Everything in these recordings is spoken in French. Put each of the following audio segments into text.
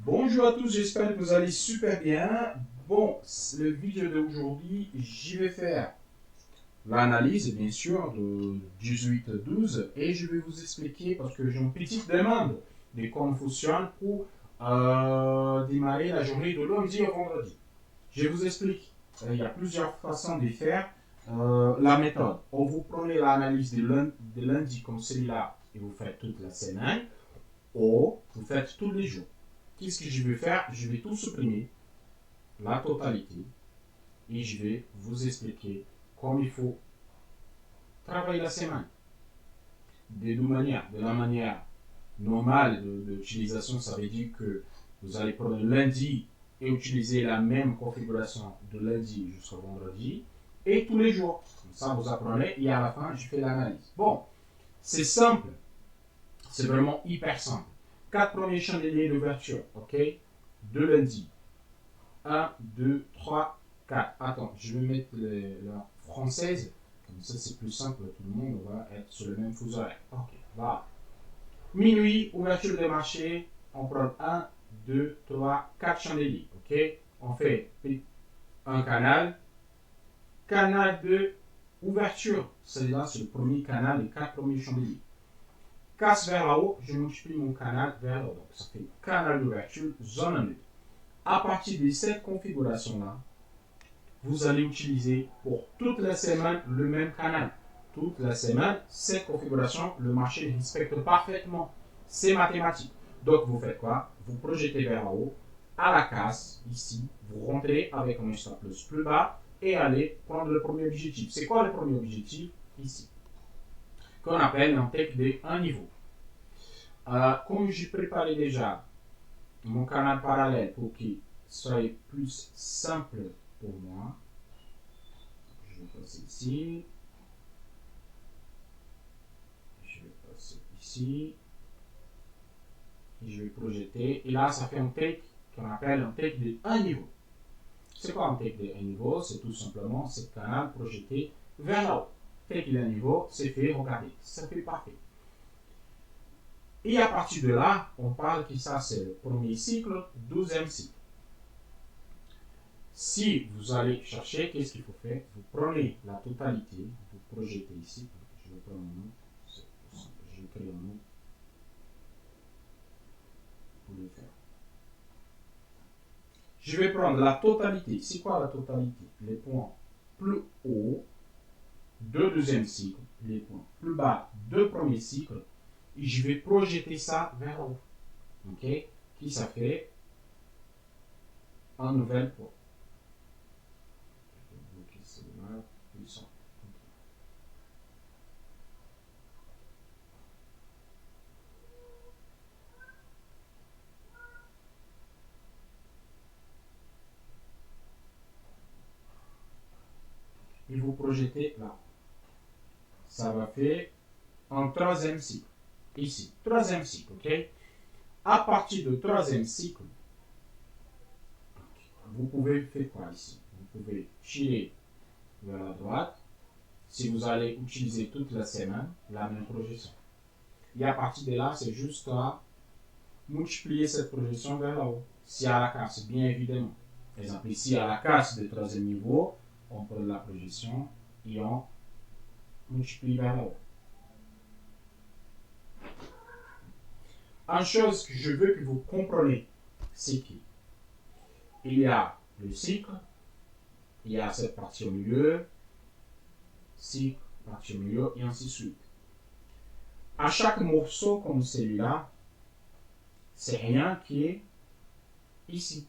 Bonjour à tous, j'espère que vous allez super bien. Bon, le vidéo d'aujourd'hui, j'y vais faire l'analyse, bien sûr, de 18-12 et je vais vous expliquer parce que j'ai une petite demande de comment fonctionne pour démarrer la journée de lundi au vendredi. Je vous explique. Il y a plusieurs façons de faire la méthode. Ou vous prenez l'analyse de lundi comme celui-là et vous faites toute la semaine, ou vous faites tous les jours. Qu'est-ce que je vais faire? Je vais tout supprimer, la totalité, et je vais vous expliquer comment il faut travailler la semaine. De deux manières. De la manière normale d'utilisation, ça veut dire que vous allez prendre lundi et utiliser la même configuration de lundi jusqu'au vendredi, et tous les jours. Comme ça, vous apprenez, et à la fin, je fais l'analyse. Bon, c'est simple. C'est vraiment hyper simple. 4 premiers chandeliers d'ouverture, ok? De lundi. 1, 2, 3, 4. Attends, je vais mettre la française. Comme ça, c'est plus simple. Tout le monde va être sur le même fuseau horaire. Ok, voilà. Minuit, ouverture des marchés. On prend 1, 2, 3, 4 chandeliers. Ok? On fait un canal. Canal de ouverture. Celui-là, c'est le premier canal, les 4 premiers chandeliers. Casse vers là haut, je multiplie mon canal vers là haut. Donc, ça fait canal d'ouverture, zone 1. À partir de cette configuration-là, vous allez utiliser pour toute la semaine le même canal. Toute la semaine, cette configuration, le marché respecte parfaitement. C'est mathématique. Donc, vous faites quoi? Vous projetez vers là haut, à la casse, ici, vous rentrez avec un stop loss plus bas et allez prendre le premier objectif. C'est quoi le premier objectif? Ici. Qu'on appelle un take de 1 niveau. Comme j'ai préparé déjà mon canal parallèle pour qu'il soit plus simple pour moi, je vais passer ici, je vais passer ici, et je vais projeter, et là ça fait un take qu'on appelle un take de 1 niveau. C'est quoi un take de 1 niveau? C'est tout simplement ce canal projeté vers là haut. Take de 1 niveau, c'est fait, regardez, ça fait parfait. Et à partir de là, on parle que ça c'est le premier cycle, 12e cycle. Si vous allez chercher, qu'est-ce qu'il faut faire? Vous prenez la totalité, vous projetez ici. Je vais prendre un nom, je vais créer un nom pour le faire. Je vais prendre la totalité. C'est quoi la totalité? Les points plus hauts de deuxième cycle, les points plus bas de premier cycle, et je vais projeter ça vers haut. Ok? Qui ça fait un nouvel point. Je vais bloquer celui-là, puissant. Et vous projetez là. Ça va faire un troisième cycle. Ici, troisième cycle, ok? À partir du troisième cycle, vous pouvez faire quoi ici? Vous pouvez tirer vers la droite. Si vous allez utiliser toute la semaine, la même projection. Et à partir de là, c'est juste à multiplier cette projection vers là haut. Si à la casse, bien évidemment. Par exemple, ici, à la casse de troisième niveau, on prend la projection et on multiplie vers là haut. Une chose que je veux que vous compreniez, c'est qu'il y a le cycle, il y a cette partie au milieu, cycle, partie au milieu, et ainsi de suite. À chaque morceau comme celui-là, c'est rien qui est ici.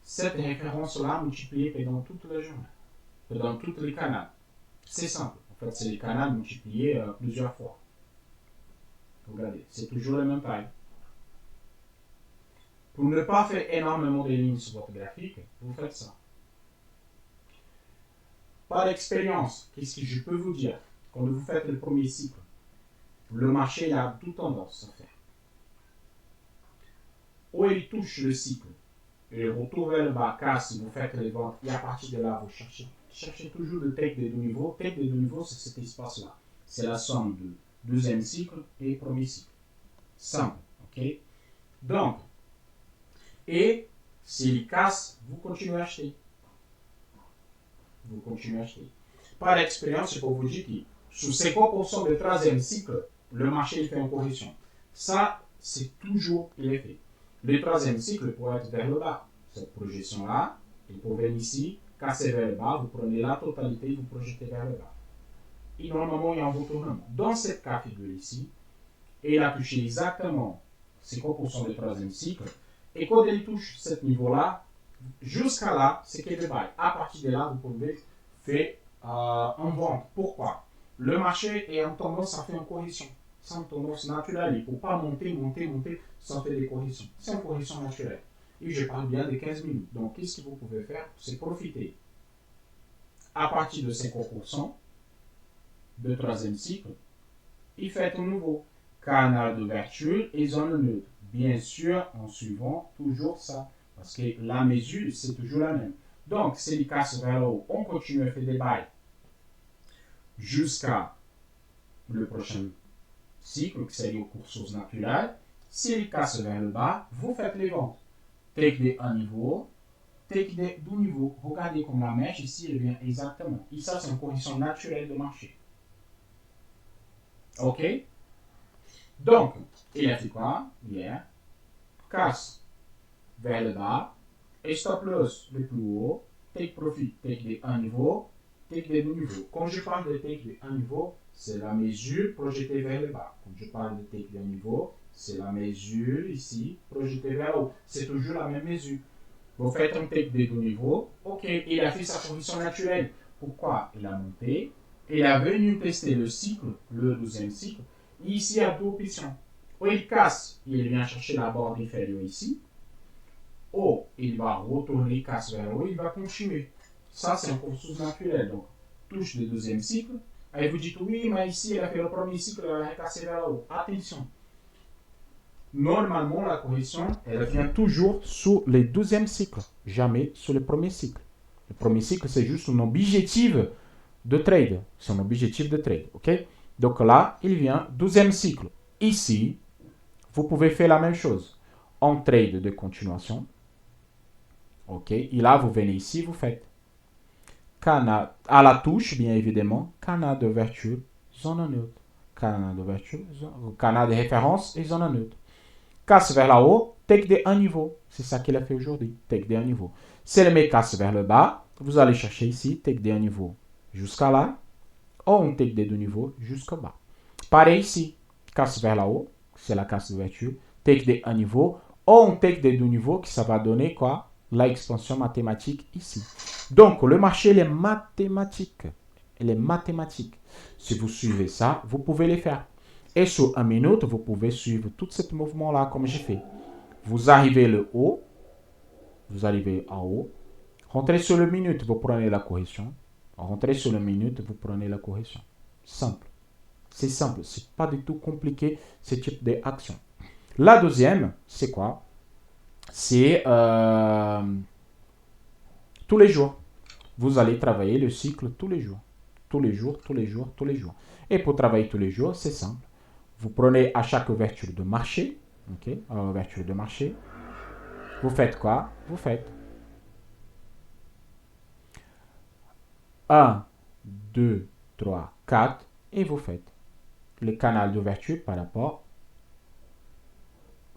Cette référence-là multipliée pendant toute la journée, pendant tous les canaux. C'est simple. En fait, c'est les canaux multipliés plusieurs fois. Regardez, c'est toujours la même taille. Pour ne pas faire énormément de lignes sur votre graphique, vous faites ça. Par expérience, qu'est-ce que je peux vous dire? Quand vous faites le premier cycle, le marché a toute tendance à faire. Où il touche le cycle, et retour vers le bas, casse, vous faites les ventes, et à partir de là, vous cherchez toujours le take des deux niveaux. Take des deux niveaux, c'est cet espace-là. C'est la somme de deuxième cycle et premier cycle. Simple, ok? Donc, Et s'il casse, vous continuez à acheter. Vous continuez à acheter. Par expérience, je peux vous dire que sous 50% du troisième cycle, le marché il fait une correction. Ça, c'est toujours l'effet. Le troisième cycle pourrait être vers le bas. Cette projection-là, il peut venir ici, casser vers le bas, vous prenez la totalité, vous projetez vers le bas. Et normalement, il y a un retournement. Dans cette cas figure ici, il a touché exactement 50% du troisième cycle. Et quand il touche ce niveau-là, jusqu'à là, c'est qu'il est bail. À partir de là, vous pouvez faire en vente. Pourquoi? Le marché est en tendance à faire une correction. C'est une tendance naturelle. Il ne faut pas monter sans faire des corrections. C'est une correction naturelle. Et je parle bien de 15 minutes. Donc, qu'est-ce que vous pouvez faire? C'est profiter à partir de 50% de troisième cycle et faites un nouveau canal d'ouverture et zone neutre. Bien sûr, en suivant toujours ça. Parce que la mesure, c'est toujours la même. Donc, s'il casse vers le haut, on continue à faire des bails jusqu'à le prochain cycle, qui c'est les courses naturelles. S'il casse vers le bas, vous faites les ventes. Take des un niveau, take des deux niveaux. Regardez comme la mèche ici, elle vient exactement. Et ça, c'est une condition naturelle de marché. OK? Donc, il a fait quoi? Hier, casse vers le bas, et stop loss le plus haut, take profit, take des un niveau, take des deux niveaux. Quand je parle de take des un niveau, c'est la mesure projetée vers le bas. Quand je parle de take des un niveau, c'est la mesure ici projetée vers le haut. C'est toujours la même mesure. Vous faites un take des deux niveaux, ok, il a fait sa condition naturelle. Pourquoi? Il a monté, il a venu tester le cycle, le 12e cycle. Ici, il y a deux options. Ou il casse, il vient chercher la barre inférieure ici. Ou il va retourner, casse vers le haut, il va continuer. Ça, c'est un processus naturel. Donc, touche le 12e cycle. Et vous dites, oui, mais ici, il a fait le premier cycle, il a cassé vers le haut. Attention. Normalement, la correction, elle vient toujours sur le 12e cycle, jamais sur le premier cycle. Le premier cycle, c'est juste un objectif de trade. C'est un objectif de trade. OK? Donc là, il vient 12e cycle. Ici, vous pouvez faire la même chose. En trade de continuation. OK? Et là, vous venez ici, vous faites canal à la touche, bien évidemment, canal d'ouverture, zone neutre. Canal d'ouverture, canal de référence et zone neutre. Casse vers le haut, take des un niveau. C'est ça qu'il a fait aujourd'hui, take des un niveau. Si le met casse vers le bas, vous allez chercher ici, take des un niveau jusqu'à là, ou on take des deux niveaux jusqu'au bas. Pareil ici, casse vers le haut, c'est la casse d'ouverture, take des un niveau, ou on take des deux niveaux, qui ça va donner quoi? L'expansion mathématique ici. Donc, le marché, il est mathématique. Il est mathématique. Si vous suivez ça, vous pouvez les faire. Et sur 1 minute, vous pouvez suivre tout ce mouvement-là comme j'ai fait. Vous arrivez le haut, vous arrivez en haut, rentrez sur le minute, vous prenez la correction. Rentrez sur le minute, vous prenez la correction. Simple. C'est simple, c'est pas du tout compliqué ce type d'action. La deuxième, c'est quoi? C'est tous les jours. Vous allez travailler le cycle tous les jours. Tous les jours, tous les jours, tous les jours. Et pour travailler tous les jours, c'est simple. Vous prenez à chaque ouverture de marché, ok, à l'ouverture de marché, vous faites quoi? Vous faites 1, 2, 3, 4 et vous faites le canal d'ouverture par rapport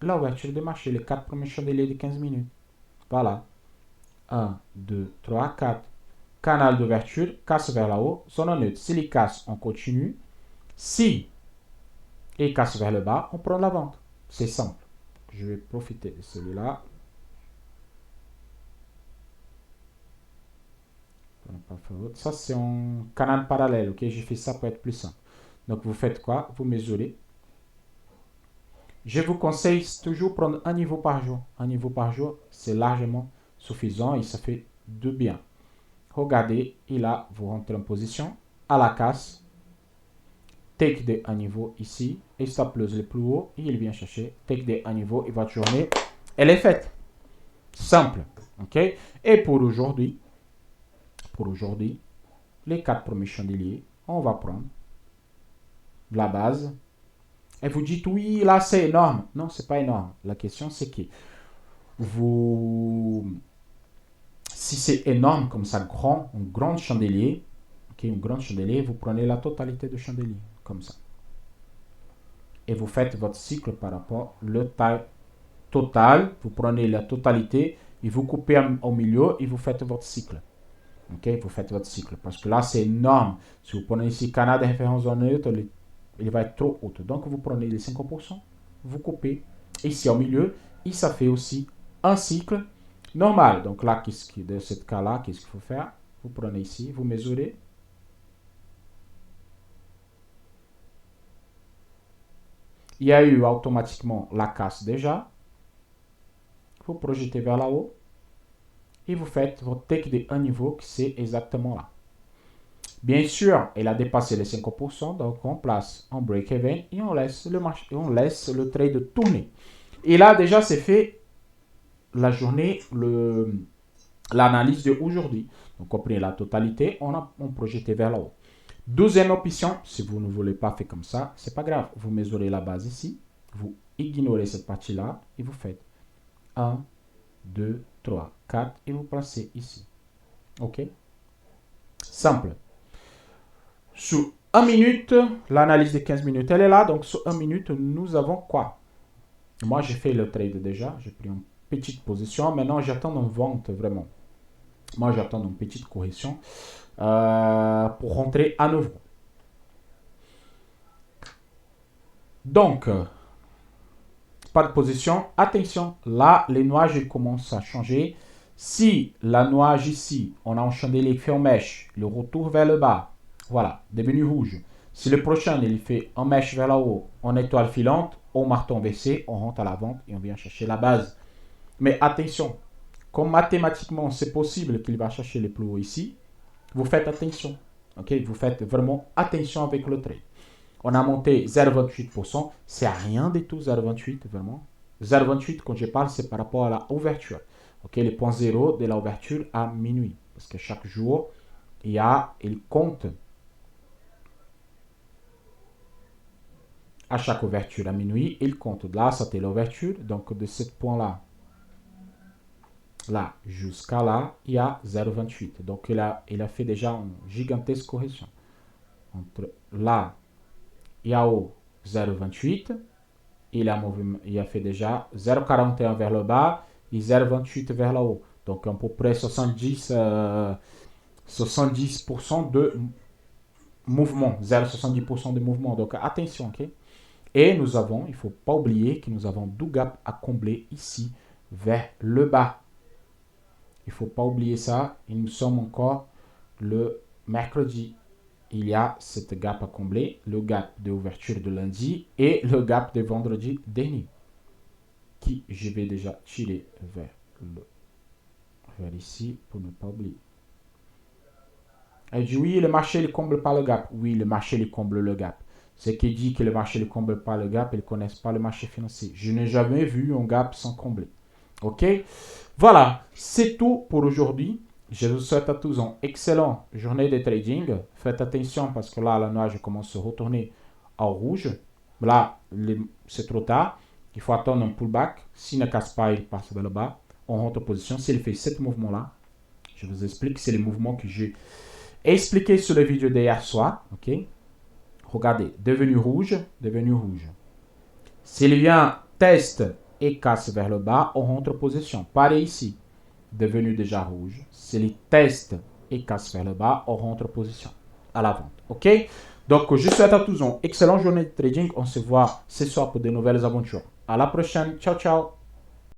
à l'ouverture de marché, les 4 premiers chandeliers de 15 minutes. Voilà. 1, 2, 3, 4. Canal d'ouverture, casse vers la haut, zone neutre. S'il y casse, on continue. Si il casse vers le bas, on prend la vente. C'est simple. Je vais profiter de celui-là. Ça, c'est un canal parallèle. Ok, j'ai fait ça pour être plus simple. Donc, vous faites quoi? Vous mesurez. Je vous conseille toujours prendre un niveau par jour. Un niveau par jour, c'est largement suffisant et ça fait de bien. Regardez, et là, vous rentrez en position à la casse. Take de un niveau ici et stop loss le plus haut et il vient chercher take de un niveau et votre journée, elle est faite. Simple. Ok? Et pour aujourd'hui, les 4 premiers chandeliers, on va prendre la base. Et vous dites, oui, là, c'est énorme. Non, c'est pas énorme. La question, c'est que si c'est énorme comme ça, un grand chandelier, un grand chandelier, vous prenez la totalité de chandelier, comme ça. Et vous faites votre cycle par rapport à taille totale. Vous prenez la totalité et vous coupez au milieu et vous faites votre cycle. Vous faites votre cycle. Parce que là, c'est énorme. Si vous prenez ici Canada référence en neutre, il va être trop haut. Donc, vous prenez les 50%, vous coupez. Ici, au milieu, et ça fait aussi un cycle normal. Donc là, de ce cas-là, qu'est-ce qu'il faut faire? Vous prenez ici, vous mesurez. Il y a eu automatiquement la casse déjà. Vous projetez vers là-haut. Et vous faites votre take de un niveau qui c'est exactement là. Bien sûr, elle a dépassé les 50%, donc on place en break-even et on laisse le trade tourner. Et là, déjà, c'est fait la journée, l'analyse d'aujourd'hui. Donc, on prend la totalité, on projette vers là-haut. Deuxième option, si vous ne voulez pas faire comme ça, c'est pas grave. Vous mesurez la base ici, vous ignorez cette partie-là et vous faites 1, 2, 3, 4 et vous placez ici. OK? Simple. Sur 1 minute, l'analyse de 15 minutes, elle est là. Donc, sur 1 minute, nous avons quoi? Moi, j'ai fait le trade déjà. J'ai pris une petite position. Maintenant, j'attends une vente vraiment. Moi, j'attends une petite correction pour rentrer à nouveau. Donc, pas de position. Attention, là, les nuages commencent à changer. Si la nuage ici, on a un chandelier fait en mèche, le retour vers le bas, voilà, devenu rouge. Si le prochain, il fait en mèche vers le haut, en étoile filante, au marteau baissé, on rentre à la vente et on vient chercher la base. Mais attention, comme mathématiquement, c'est possible qu'il va chercher les plus hauts ici, vous faites attention. Ok, vous faites vraiment attention avec le trade. On a monté 0,28%. C'est rien du tout 0,28, vraiment. 0,28, quand je parle, c'est par rapport à la ouverture. Ok, le point zéro de la ouverture à minuit. Parce que chaque jour, il compte à chaque ouverture à minuit, il compte. Là, c'était l'ouverture. Donc, de ce point-là, là, jusqu'à là, il y a 0,28. Donc, il a fait déjà une gigantesque correction. Entre là et à haut, 0,28. Il a fait déjà 0,41 vers le bas et 0,28 vers le haut. Donc, à peu près 70% de mouvement. 0,70% de mouvement. Donc, attention, ok? Et il ne faut pas oublier que nous avons deux gaps à combler ici vers le bas. Il ne faut pas oublier ça. Et nous sommes encore le mercredi. Il y a cette gap à combler, le gap d'ouverture de lundi et le gap de vendredi dernier. Qui je vais déjà tirer vers ici pour ne pas oublier. Elle dit oui, le marché ne comble pas le gap. Oui, le marché ne comble le gap. Ce qui dit que le marché ne comble pas le gap, ils ne connaissent pas le marché financier. Je n'ai jamais vu un gap sans combler. Ok? Voilà, c'est tout pour aujourd'hui. Je vous souhaite à tous une excellente journée de trading. Faites attention parce que là, la nuage commence à se retourner en rouge. Là, c'est trop tard. Il faut attendre un pullback. S'il ne casse pas, il passe vers le bas. On rentre en position. S'il fait ce mouvement-là, je vous explique. C'est le mouvement que j'ai expliqué sur la vidéo d'hier soir. Ok? Regardez, devenu rouge, devenu rouge. S'il vient test et casse vers le bas, on rentre en position. Pareil ici, devenu déjà rouge. S'il teste et casse vers le bas, on rentre en position à la vente. Ok? Donc, je souhaite à tous une excellente journée de trading. On se voit ce soir pour de nouvelles aventures. À la prochaine. Ciao, ciao.